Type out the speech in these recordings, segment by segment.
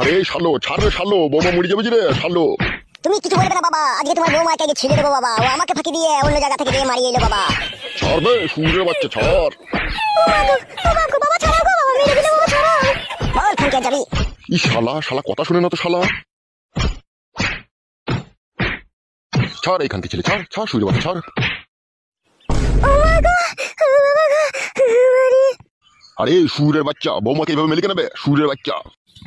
আরে শালো ছাড় রে শালো, বৌমা মরে যাবে রে শালো। তুমি কিছু বলবে না বাবা, আজকে তোমার বৌমাকে আগে ছেড়ে দেবো বাবা, ও আমাকে ফাঁকি দিয়ে অন্য জায়গা থেকে দিয়ে মারিয়ে এলো বাবা। ছাড় বে সুরের বাচ্চা ছাড়। বাবা ছাড়াও গো, বাবা মেরে দিলে, বাবা ছাড়াও। বল খানকে যাবি? ই শালা শালা কথা শুনে না তো শালা। ছাড় এখান থেকে ছেলে, ছাড় ছাড় সুরের বাচ্চা ছাড়। আরে সুরের বাচ্চা, বৌমাকে এইভাবে মেলে কেনাবে সুরের বাচ্চা।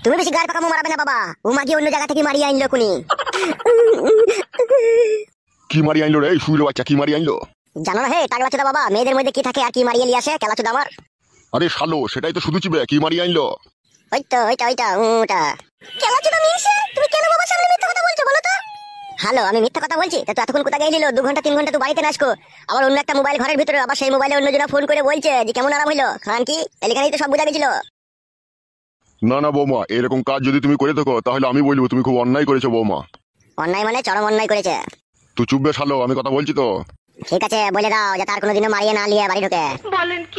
তুমি বেশি গাড় পাকামো মারাবে না বাবা, ও মাগি অন্য জায়গা থেকে মারিয়ে আনলো কোনি। কি মারি আনলো রে সুরের বাচ্চা, কি মারি আনলো? জানো না হে টাকলা চোদা বাবা, মেয়েদের মধ্যে কি থাকে আর কি মারিয়ে নিয়ে আসে খেলা চোদা আমার। আরে শালো সেটাই তো শুধু চিবে, কি মারি আনলো? ওইটা ওটা খেলা চোদা মিনছে। তুমি কেন বাবার সামনে মিথ্যা কথা বলছো বলো তো? হ্যালো, আমি মিথ্যা কথা বলছি? তা তো এতক্ষণ কোথায় গেছিল? 2 ঘন্টা 3 ঘন্টা তো বাড়িতে নাচকো, আবার অন্য একটা মোবাইল ঘরের ভিতরে, আবার সেই মোবাইলে অন্যজনা ফোন করে বলছে যে কেমন আরাম হইলো। খান কি এখানেই তো সব বুঝা গেছিল। না না বৌমা, এরকম কাজ যদি তুমি করে থাকো তাহলে আমি বলবো তুমি খুব অন্যায় করেছো বৌমা। অন্যায় মানে চরম অন্যায় করেছে। তুই চুপ বে শালো, আমি কথা বলছি তো। ঠিক আছে বলে দাও যাতে আর কোনোদিনও মারিয়ে না নিয়ে বাড়ি ঢোকে।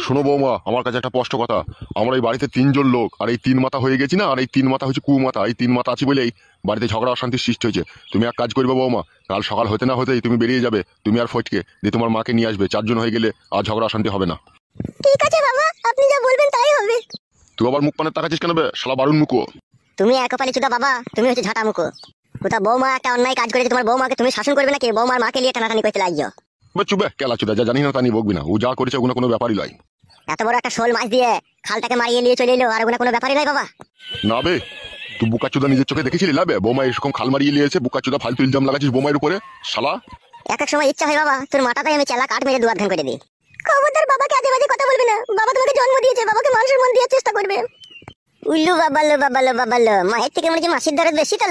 শোনো বৌমা, আমার কাছে একটা স্পষ্ট কথা। আমরা এই বাড়িতে 3 জন লোক, আর এই 3 মাথা হয়ে গেছি না, আর এই 3 মাথা হচ্ছে কুমাথা। এই 3 মাথা আছি বলেই বাড়িতে ঝগড়া অশান্তির সৃষ্টি হয়েছে। তুমি এক কাজ করবে বৌমা, কাল সকাল হতে না হতেই তুমি বেরিয়ে যাবে, তুমি আর ফটকে দিয়ে তোমার মাকে নিয়ে আসবে। 4 জন হয়ে গেলে আর ঝগড়া অশান্তি হবে না। ঠিক আছে বাবা, আপনি যা বলবেন তাই হবে। তুই আবার মুখ পানের তাকাচ্ছিস কেন বে শালা বারুন মুখো? তুমি এক কপালি চুদা বাবা, তুমি হচ্ছে ঝাঁটা মুখো। কোথা বৌমা একটা অন্যায় কাজ করেছে, তোমার বৌমাকে তুমি শাসন করবে নাকি? বৌমার মাকে নিয়ে টানাটানি করতে লাগছো। চুবে কেলা চুদা, যা জানি না তা নিয়ে বকবি না। ও যা করেছে ওগুলো কোনো ব্যাপারই নয়। এত বড় একটা শোল মাছ দিয়ে খালটাকে মারিয়ে নিয়ে চলে এলো, আর ওগুলো কোনো ব্যাপারই নয় বাবা। না বে, তুই বুকা চুদা নিজের চোখে দেখেছিলি লাবে বৌমা এরকম খাল মারিয়ে নিয়েছে? বুকা চুদা ফালতু ইলজাম লাগাচ্ছিস বৌমার উপরে শালা। এক এক সময় ইচ্ছা হয় বাবা তোর মাথাটাই আমি চেলা কাট মেরে দুয়ার ধান করে দিই। খবরদার বাবাকে আজে বাজে কথা বলবি না, বাবা তোমাকে জন্ম দিয়েছে, বাবাকে মান সম্মান দেওয়ার চেষ্টা করবে। উল্লু বাবালো, মায়ের থেকে মনে হচ্ছে মাসির দরদ বেশি তো।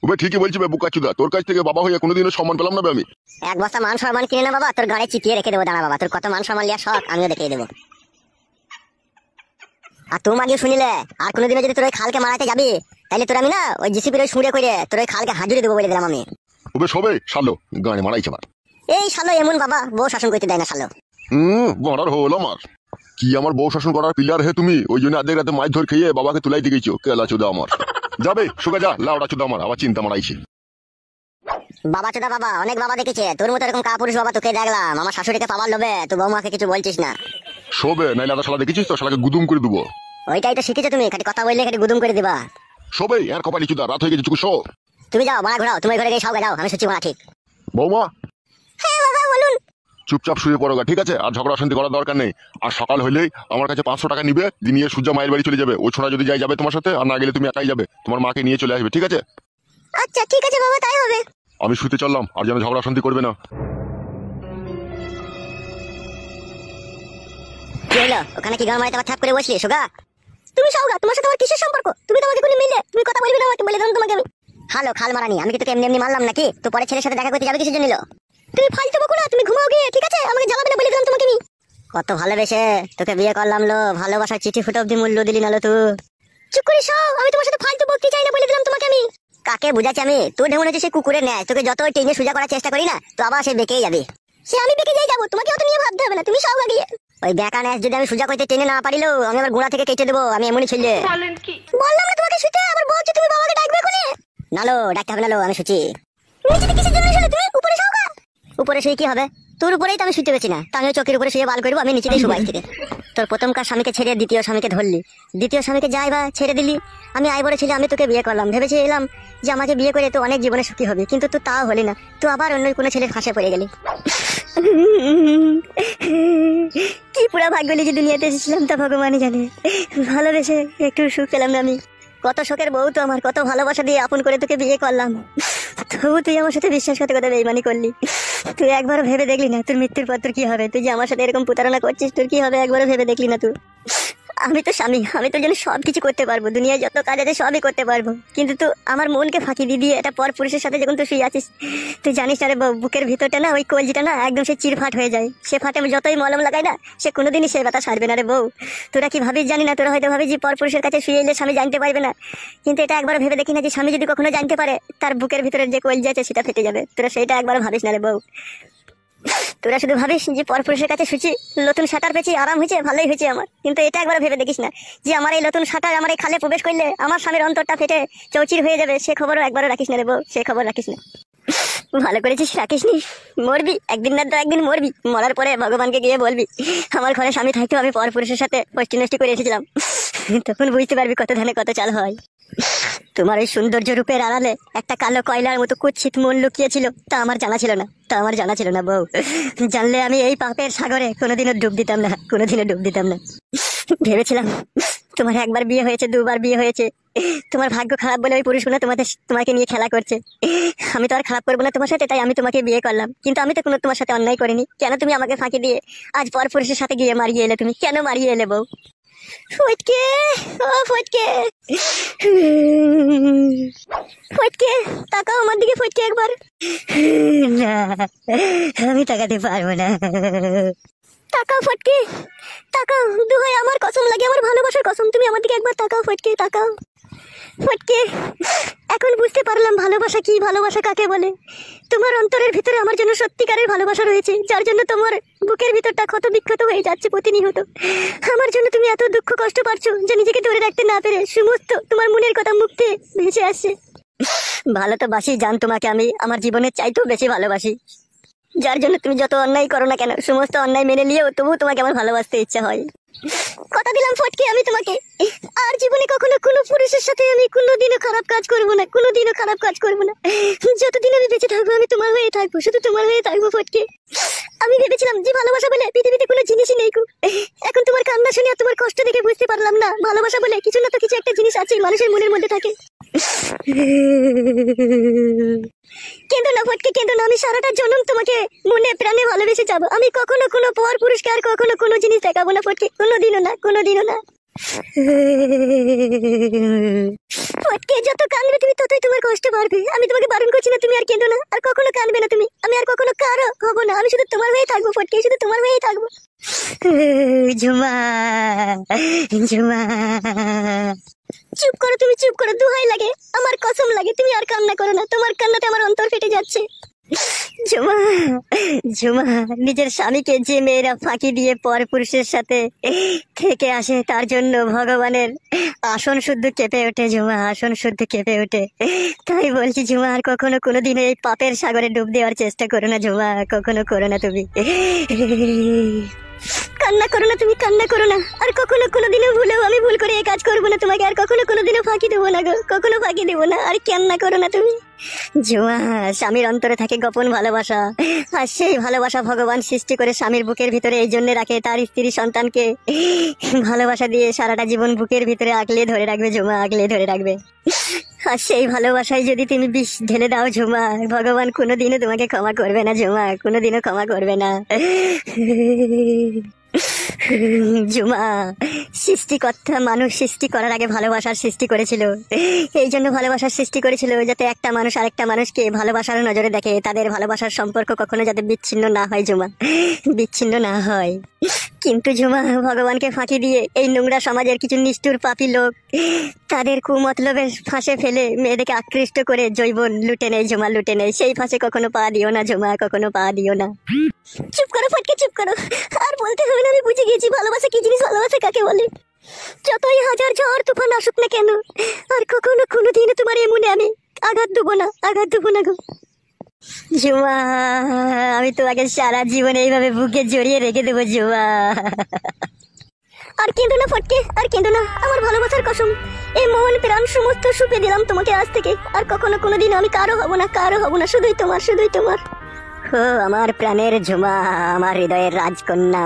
ওবে ঠিকই বলছি বে বুকা চুদা, তোর কাছ থেকে বাবা হয়ে কোনোদিনও সম্মান পেলাম না বে আমি। এক বস্তা মান সম্মান কিনে না বাবা, তোর গাড়ি চিতিয়ে রেখে দেবো। দাঁড়া বাবা, তোর কত মান সম্মান লিয়া শখ আমিও দেখিয়ে দেবো। আর তুমি আগে শুনিলে আর কোনোদিনও যদি তোর ওই খালকে মারাতে যাবি, তাহলে তোর আমি না ওই জিসিপির ওই সুঁড়ে করে তোর ওই খালকে হাজুরি দেবো বলে দিলাম আমি। ওবে সবে শালো গানে মারাইছে আমার। এই শালো এমন বাবা, বউ শাসন করতে দেয় না শালো। বড়ার হল আমার কি, আমার বউ শাসন করার পিলার হে তুমি? ওই জন্য আধেক রাতে মাছ ধর খেয়ে বাবাকে তুলাই দিয়ে গেছো কেলা চুদা আমার। যাবে শুকা যা লাউডা চুদা আমার, আবার চিন্তা মারাইছে। বাবা চোদা বাবা, অনেক বাবা দেখেছে তোর মতো এরকম কাপুরুষ বাবা তোকে দেখলাম। আমার শাশুড়িকে পাওয়ার লোভে তুই বৌমাকে কিছু বলছিস না। শোবে নাইলে আদা শালা দেখেছিস তো, শালাকে গুদুম করে দেবো। ওইটাই তো শিখেছো তুমি, খালি কথা বললে খালি গুদুম করে দিবা। শোবে আর কপালি চুদা, রাত হয়ে গেছে চুকু শো। তুমি যাও মারা ঘোরাও, তুমি ঘরে গিয়ে সবাই যাও, আমি সত্যি মারা ঠিক। বৌমা হ্যাঁ বাবা বলুন। চুপচাপ শুয়ে পড়ো গা, ঠিক আছে? আর ঝগড়া অশান্তি করার দরকার নেই। আর সকাল হলেই আমার কাছে 500 টাকা নিবে, নিয়ে সূর্যা মায়ের বাড়ি চলে যাবে। ও ছোড়া যদি যাবে তোমার সাথে, আর না গেলে তুমি একাই যাবে, তোমার মাকে নিয়ে চলে আসবে, ঠিক আছে? আচ্ছা ঠিক আছে বাবা, তাই হবে। আমি শুতে চললাম, আর যেন ঝগড়া অশান্তি করবে না। কি হলো ওখানে কি গান মারাতে আবার থাপ করে বসলি সোগা? তুমি সওগা, তোমার সাথে আমার কিসের সম্পর্ক? তুমি তো আমাকে কোনো মিলে তুমি কথা বলবি না আমাকে, বলে দিলাম তোমাকে আমি। হ্যালো খাল মারানি, আমি কি তোকে এমনি এমনি মারলাম নাকি? তো পরে ছেলের সাথে দেখা করতে যাবে কিসের জন্য? তুমি ফালতু বকো না, তুমি ঘুমাও গিয়ে, ঠিক আছে? আমাকে জ্বালাবে না বলে দিলাম তোমাকে আমি। কত ভালোবেসে তোকে বিয়ে করলাম লো, ভালোবাসার চিঠি ফুটো অব্দি মূল্য দিলি না লো তুই। চুপ করে শো, আমি তোমার সাথে ফালতু বকতে চাই না বলে দিলাম তোমাকে আমি। কাকে বুঝাচ্ছি আমি? তুই ঢেমন হচ্ছে সে কুকুরের ন্যায়, তোকে যত টেনে সোজা করার চেষ্টা করি না তো আবার সে বেঁকেই যাবে। সে আমি বেঁকে যাই যাবো, তোমাকে অত নিয়ে ভাবতে হবে না, তুমি সওগা গিয়ে। ওই বেকা ন্যাস যদি আমি সোজা করতে টেনে না পারিলো, আমি আমার গোড়া থেকে কেটে দেবো, আমি এমনই ছেলে। বললাম না তোমাকে শুতে, আবার বলছো তুমি বাবাকে ডাকবে কোনে? নালো ডাকতে হবে নালো, আমি শুচি। নিচে কিসের জন্য শুলে তুমি? উপরে শোগা। উপরে শুয়ে কি হবে? তোর উপরেই তো আমি শুতে পেছি না, তো আমিও চোখের উপরে শুয়ে বাল করবো, আমি নিচে দিয়ে শুবাই থেকে। তোর প্রথমকার স্বামীকে ছেড়ে দ্বিতীয় স্বামীকে ধরলি, দ্বিতীয় স্বামীকে যাই বা ছেড়ে দিলি। আমি আই বড় ছেলে, আমি তোকে বিয়ে করলাম, ভেবেছিলাম যে আমাকে বিয়ে করে তো অনেক জীবনে সুখী হবে, কিন্তু তুই তাও হলি না, তুই আবার অন্য কোনো ছেলের ফাঁসে পড়ে গেলি। কি পুরা ভাগ্য নিয়ে যে দুনিয়াতে এসেছিলাম তা ভগবানই জানে। ভালোবেসে একটু সুখ পেলাম না আমি। কত শোকের বউ তো আমার, কত ভালোবাসা দিয়ে আপন করে তোকে বিয়ে করলাম, তবু তুই আমার সাথে বিশ্বাসঘাতকতা বেইমানি করলি। তুই একবারও ভেবে দেখলি না তোর মৃত্যুর পর তোর কি হবে? তুই যে আমার সাথে এরকম প্রতারণা করছিস, তোর কি হবে একবারও ভেবে দেখলি না তুই? আমি তো স্বামী, আমি তোর জন্য সবকিছু করতে পারবো, দুনিয়ায় যত কাজ আছে সবই করতে পারবো, কিন্তু তুই আমার মনকে ফাঁকি দিয়ে একটা পর পুরুষের সাথে যখন তুই শুয়ে আছিস, তুই জানিস না রে বুকের ভিতরটা না, ওই কলজিটা না একদম সে চিরফাট হয়ে যায়। সে ফাটে আমি যতই মলম লাগাই না, সে কোনোদিনই সে ব্যথা ছাড়বে না রে বউ। তোরা কি ভাবিস জানি না, তোরা হয়তো ভাবিস যে পর পুরুষের কাছে শুয়ে এলে স্বামী জানতে পারবে না, কিন্তু এটা একবার ভেবে দেখি না যে স্বামী যদি কখনো জানতে পারে তার বুকের ভিতরের যে কলজি আছে সেটা ফেটে যাবে। তোরা সেইটা একবার ভাবিস না রে বউ। তোরা শুধু ভাবিস যে পরপুরুষের কাছে শুচি, নতুন সাঁতার পেয়েছি, আরাম হয়েছে, ভালোই হয়েছে আমার। কিন্তু এটা একবার ভেবে দেখিস না যে আমার এই নতুন সাঁতার আমার এই খালে প্রবেশ করলে আমার স্বামীর অন্তরটা ফেটে চৌচির হয়ে যাবে। সে খবরও একবারও রাখিস না রে বউ, সে খবর রাখিস না। ভালো করেছিস, রাখিসনি। মরবি একদিন না তো একদিন মরবি। মরার পরে ভগবানকে গিয়ে বলবি আমার ঘরে স্বামী থাকতেও আমি পরপুরুষের সাথে ফষ্টি নষ্টি করে এসেছিলাম। তখন বুঝতে পারবি কত ধানে কত চাল হয়। তোমার ওই সৌন্দর্য রূপের আড়ালে একটা কালো কয়লার মতো কুৎসিত মন লুকিয়েছিল, তা আমার জানা ছিল না বউ। জানলে আমি এই পাপের সাগরে কোনোদিনও ডুব দিতাম না। ভেবেছিলাম তোমার একবার বিয়ে হয়েছে, দুবার বিয়ে হয়েছে, তোমার ভাগ্য খারাপ বলে ওই পুরুষগুলো তোমাকে নিয়ে খেলা করছে। আমি তো আর খারাপ করবো না তোমার সাথে, তাই আমি তোমাকে বিয়ে করলাম। কিন্তু আমি তো কোনো তোমার সাথে অন্যায় করিনি। কেন তুমি আমাকে ফাঁকি দিয়ে আজ পর পুরুষের সাথে গিয়ে মারিয়ে এলে? তুমি কেন মারিয়ে এলে বউ? ফটকে, ও ফটকে, ফটকে তাকাও আমার দিকে। ফটকে একবার। না, আমি তাকাতে পারবো না। তাকাও ফটকে, তাকাও। দুহাই আমার কসম লাগে, আমার ভালোবাসার কসম, তুমি আমার দিকে একবার তাকাও ফটকে, তাকাও। ফটকে, এখন বুঝতে পারলাম ভালোবাসা কি, ভালোবাসা কাকে বলে। তোমার অন্তরের ভিতরে আমার জন্য সত্যিকারের ভালোবাসা রয়েছে, যার জন্য তোমার বুকের ভিতরটা ক্ষত বিক্ষত হয়ে যাচ্ছে প্রতিনিয়ত। আমার জন্য তুমি এত দুঃখ কষ্ট পাচ্ছো যে নিজেকে ধরে রাখতে না পেরে সমস্ত তোমার মনের কথা মুখে ভেসে আসছে। ভালো তো বাসি জান, তোমাকে আমি আমার জীবনের চাইতেও বেশি ভালোবাসি। যার জন্য তুমি যত অন্যায় করো না কেন, সমস্ত অন্যায় মেনে নিয়েও তবুও তোমাকে আমার ভালোবাসতে ইচ্ছা হয়। কথা দিলাম ফটকে, আমি তোমাকে আর জীবনে কখনো কোনো পুরুষের সাথে আমি কোনোদিনও খারাপ কাজ করবো না, কোনোদিনও খারাপ কাজ করবো না। যতদিন আমি বেঁচে থাকবো আমি তোমার হয়ে থাকবো, শুধু তোমার হয়ে থাকবো ফটকে। আমি ভেবেছিলাম যে ভালোবাসা বলে পৃথিবীতে কোনো জিনিসই নেই। এখন তোমার কান্না শুনে আর তোমার কষ্ট দেখে বুঝতে পারলাম না ভালোবাসা বলে কিছু না তো কিছু একটা জিনিস আছে মানুষের মনের মধ্যে থাকে। কেঁদো না ফটকে, কেঁদো না। আমি সারাটা জন্ম তোমাকে মনে প্রাণে ভালোবেসে যাবো। আমি কখনো কোনো পর পুরুষকে আর কখনো কোনো জিনিস দেখাবো না ফটকে, কোনোদিনও না, কোনোদিনও না। ফটকে, যত কাঁদবে তুমি ততই তোমার কষ্ট বাড়বে। আমি তোমাকে বারণ করছি না, তুমি আর কেঁদো না, আর কখনো কাঁদবে না তুমি। আমি আর কখনো কারো হবো না, আমি শুধু তোমার হয়েই থাকবো ফটকে, শুধু তোমার হয়েই থাকবো। ঝুমা, ঝুমা, চুপ করো তুমি, চুপ করো। দুহাই লাগে, আমার কসম লাগে, তুমি আর কান্না করো না। তোমার কান্নাতে আমার অন্তর ফেটে যাচ্ছে। ঝুমা, ঝুমা, নিজের স্বামীকে যে মেয়েরা ফাঁকি দিয়ে পর পুরুষের সাথে থেকে আসে তার জন্য ভগবানের আসন শুদ্ধ কেঁপে ওঠে ঝুমা, আসন শুদ্ধ কেঁপে ওঠে। তাই বলছি ঝুমা, আর কখনো কোনোদিন এই পাপের সাগরে ডুব দেওয়ার চেষ্টা করো না ঝুমা, কখনো করো না তুমি। কান্না করো না তুমি, কান্না করো না। আর কখনো কোনোদিনও ভুলেও আমি ভুল করে এই কাজ করবো না তোমাকে, আর কখনো কোনোদিনও ফাঁকি দেবো না গো, কখনো ফাঁকি দেবো না। আর কান্না করো না তুমি। ঝুমা, স্বামীর অন্তরে থাকে গোপন ভালোবাসা, আর সেই ভালোবাসা ভগবান সৃষ্টি করে স্বামীর বুকের ভিতরে এই জন্য রাখে তার স্ত্রী সন্তানকে ভালোবাসা দিয়ে সারাটা জীবন বুকের ভিতরে আগলে ধরে রাখবে ঝুমা, আগলে ধরে রাখবে। আর সেই ভালোবাসায় যদি তুমি বিষ ঢেলে দাও ঝুমা, ভগবান কোনোদিনও তোমাকে ক্ষমা করবে না ঝুমা, কোনোদিনও ক্ষমা করবে না। ঝুমা, সৃষ্টিকর্তা মানুষ সৃষ্টি করার আগে ভালোবাসার সৃষ্টি করেছিল। এই জন্য ভালোবাসার সৃষ্টি করেছিল যাতে একটা মানুষ আরেকটা মানুষকে ভালোবাসার নজরে দেখে, তাদের ভালোবাসার সম্পর্ক কখনো যাতে বিচ্ছিন্ন না হয় ঝুমা, বিচ্ছিন্ন না হয়। কিন্তু ঝুমা, ভগবানকে ফাঁকি দিয়ে এই নোংরা সমাজের কিছু নিষ্ঠুর পাপী লোক তাদের কুমতলবের ফাঁসে ফেলে মেয়েদেরকে আকৃষ্ট করে জৈবন লুটে নেয় ঝুমা, লুটে নেয়। সেই ফাঁসে কখনো পা দিও না ঝুমা, কখনো পা দিও না। চুপ করো ফটকে, চুপ করো। আর বলতে হবে না, আমি বুঝে গেছি ভালোবাসা কি জিনিস, ভালোবাসা কাকে বলে। যতই হাজার ঝড় তুফান আসুক না কেন, আর কখনো কোনোদিনও তোমার এই মনে আমি আঘাত দেবো না, আঘাত দেবো না গো ঝুমা। আমি তোমাকে সারা জীবন এইভাবে বুকে জড়িয়ে রেখে দেবো ঝুমা। আর কেঁদো না ফটকে, আর কেঁদো না। আমার ভালোবাসার কসম, এই মন প্রাণ সমস্ত সুপে দিলাম তোমাকে আজ থেকে। আর কখনো কোনোদিন আমি কারো হব না, কারো হব না, শুধুই তোমার, শুধুই তোমার। ও আমার প্রাণের ঝুমা, আমার হৃদয়ের রাজকন্যা।